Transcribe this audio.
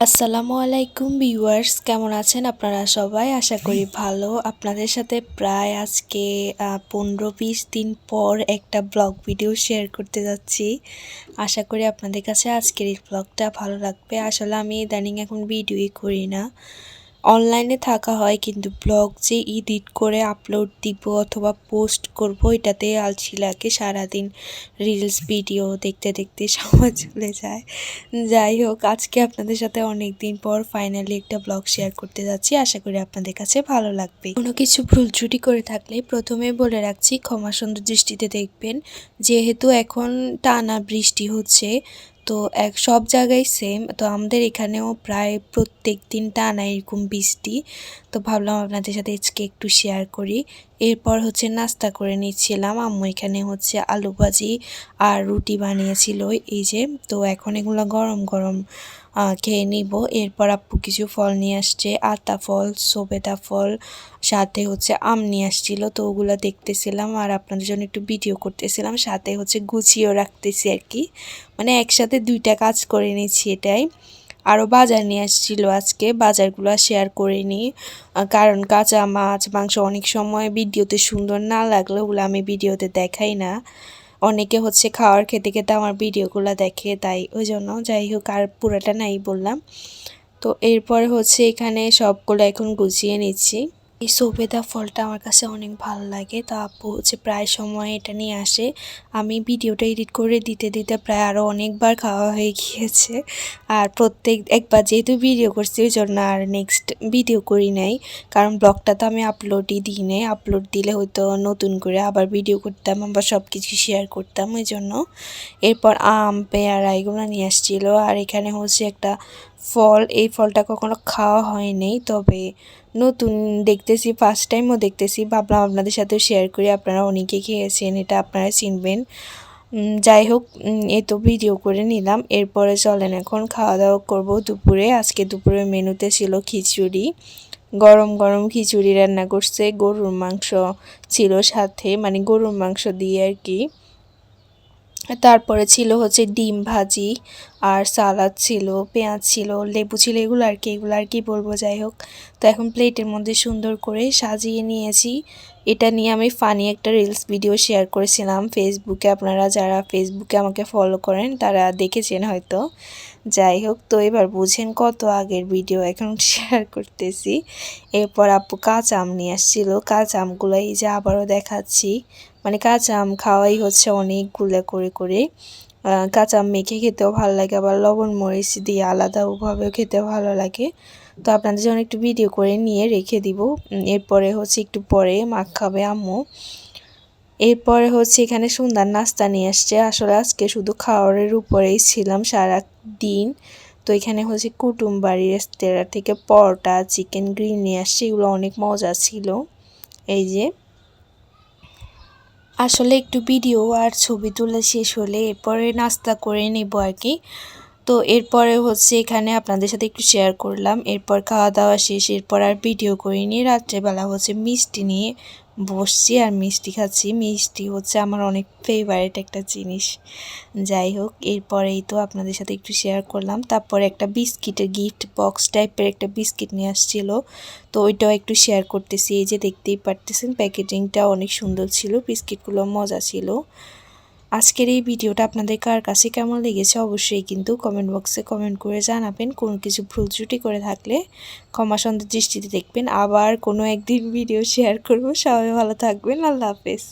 আসসালামু আলাইকুম ভিউয়ার্স, কেমন আছেন আপনারা সবাই? আশা করি ভালো। আপনাদের সাথে প্রায় আজকে 15-20 দিন পর একটা ব্লগ ভিডিও শেয়ার করতে যাচ্ছি। আশা করি আপনাদের কাছে আজকের এই ব্লগটা ভালো লাগবে। আসলে আমি ইদানিং এখন ভিডিওই করি না, অনলাইনে থাকা হয়, কিন্তু ব্লগ যে এডিট করে আপলোড দিব অথবা পোস্ট করব এটাতে আলসি লাগে। সারাদিন রিলস ভিডিও দেখতে দেখতে সময় চলে যায়। যাই হোক, আজকে আপনাদের সাথে অনেক দিন পর ফাইনালি একটা ব্লগ শেয়ার করতে যাচ্ছি। আশা করি আপনাদের কাছে ভালো লাগবে। কোনো কিছু ভুল ত্রুটি করে থাকলে প্রথমে বলে রাখছি ক্ষমা সুন্দর দৃষ্টিতে দেখবেন। যেহেতু এখন টানা বৃষ্টি হচ্ছে, তো সব জায়গায় সেম, তো আমাদের এখানেও প্রায় প্রত্যেক দিন টানা এরকম বৃষ্টি। তো ভাবলাম আপনাদের সাথে আজকে একটু শেয়ার করি। এরপর হচ্ছে নাস্তা করে নিচ্ছিলাম। আম্মু এখানে হচ্ছে আলু ভাজি আর রুটি বানিয়েছিল, এই যে। তো এখন এগুলো গরম গরম খেয়ে নিব। এরপর আপু কিছু ফল নিয়ে আসছে, আতা ফল, সবেদা ফল, সাথে হচ্ছে আম নিয়ে আসছিল। তো ওগুলো দেখতেছিলাম আর আপনাদের জন্য একটু ভিডিও করতেছিলাম, সাথে হচ্ছে গুছিয়েও রাখতেছি আর কি। মানে একসাথে দুইটা কাজ করে নিচ্ছি এটাই। আরও বাজার নিয়ে আসছিল আজকে, বাজারগুলো শেয়ার করে নিই, কারণ কাঁচা মাছ মাংস অনেক সময় ভিডিওতে সুন্দর না লাগলে ওগুলো আমি ভিডিওতে দেখাই না। অনেকে হচ্ছে খাওয়ার খেতে খেতে আমার ভিডিওগুলো দেখে, তাই ওই জন্য। যাই হোক, আর পুরোটা নাই বললাম। তো এরপর হচ্ছে এখানে সবগুলো এখন গুছিয়ে নিচ্ছি। এই সবেদা ফলটা আমার কাছে অনেক ভালো লাগে, তো আপু হচ্ছে প্রায় সময় এটা নিয়ে আসে। আমি ভিডিওটা এডিট করে দিতে দিতে প্রায় আরও অনেকবার খাওয়া হয়ে গিয়েছে। আর একবার যেহেতু ভিডিও করছি ওই জন্য আর নেক্সট ভিডিও করি নাই, কারণ ব্লগটা তো আমি আপলোডই দিই নাই। আপলোড দিলে হয়তো নতুন করে আবার ভিডিও করতাম, আবার সব কিছু শেয়ার করতাম, ওই জন্য। এরপর আম পেয়ারা এগুলো নিয়ে আসছিলো। আর এখানে হচ্ছে একটা ফল, এই ফলটা কখনো খাওয়া হয়নি, তবে নতুন দেখতেছি, ফার্স্ট টাইমও দেখতেছি। ভাবলাম আপনাদের সাথেও শেয়ার করি, আপনারা অনেকে খেয়েছেন, এটা আপনারা চিনবেন। যাই হোক, এই তো ভিডিও করে নিলাম। এরপরে চলেন এখন খাওয়া দাওয়া করবো দুপুরে। আজকে দুপুরের মেনুতে ছিল খিচুড়ি, গরম গরম খিচুড়ি রান্না করছে, গরুর মাংস ছিল সাথে, মানে গরুর মাংস দিয়ে আর কি। তারপরে ছিল হচ্ছে ডিম ভাজি আর সালাদ ছিল, পেঁয়াজ ছিল, লেবু ছিল, এগুলো আর কি বলবো। যাই হোক, তো এখন প্লেটের মধ্যে সুন্দর করে সাজিয়ে নিয়েছি। এটা নিয়ে আমি ফানি একটা রিলস ভিডিও শেয়ার করেছিলাম ফেসবুকে। আপনারা যারা ফেসবুকে আমাকে ফলো করেন তারা দেখেছেন হয়তো। যাই হোক, তো এবার বুঝেন কত আগের ভিডিও এখন শেয়ার করতেছি। এরপর আপু কাঁচা আম নিয়ে আসছিল, কাঁচা আমগুলো এই যে আবারও দেখাচ্ছি। মানে কাঁচা আম খাওয়াই হচ্ছে অনেকগুলো করে করে। কাঁচা আম মেখে খেতেও ভালো লাগে, আবার লবণ মরিচ দিয়ে আলাদাভাবেও খেতেও ভালো লাগে। তো আপনাদের জন্য একটু ভিডিও করে নিয়ে রেখে দিব। এরপরে হচ্ছে একটু পরে খাবে আম্মু। এরপরে হচ্ছে এখানে সুন্দর নাস্তা নিয়ে আসছে। আসলে আজকে শুধু খাওয়ারের উপরেই ছিলাম সারা দিন। তো এখানে হচ্ছে কুটুম বাড়ির রেস্তোরাঁ থেকে পরোটা, চিকেন গ্রিল নিয়ে আসছে, এগুলো অনেক মজা ছিল। এই যে, আসলে একটু ভিডিও আর ছবি তোলা শেষ হলে এরপরে নাস্তা করে নেব আর কি। তো এরপরে হচ্ছে এখানে আপনাদের সাথে একটু শেয়ার করলাম। এরপর খাওয়া দাওয়া শেষ, এরপর আর ভিডিও করিনি। রাত্রেবেলা হচ্ছে মিষ্টি নিয়ে বসছি আর মিষ্টি খাচ্ছি। মিষ্টি হচ্ছে আমার অনেক ফেভারিট একটা জিনিস। যাই হোক, এরপরেই তো আপনাদের সাথে একটু শেয়ার করলাম। তারপরে একটা বিস্কিটের গিফট বক্স টাইপের একটা বিস্কিট নিয়ে আসছিল, তো ওইটাও একটু শেয়ার করতেছি। এই যে দেখতেই পারতেছেন, প্যাকেজিংটা অনেক সুন্দর ছিল, বিস্কিটগুলো মজা ছিল। আজকের এই ভিডিওটা আপনাদের কার কাছে কেমন লেগেছে অবশ্যই কিন্তু কমেন্ট বক্সে কমেন্ট করে জানাবেন। কোনো কিছু ভুল ত্রুটি করে থাকলে ক্ষমা সুন্দর দৃষ্টিতে দেখবেন। আবার কোনো একদিন ভিডিও শেয়ার করব। সবাই ভালো থাকবেন। আল্লাহ হাফেজ।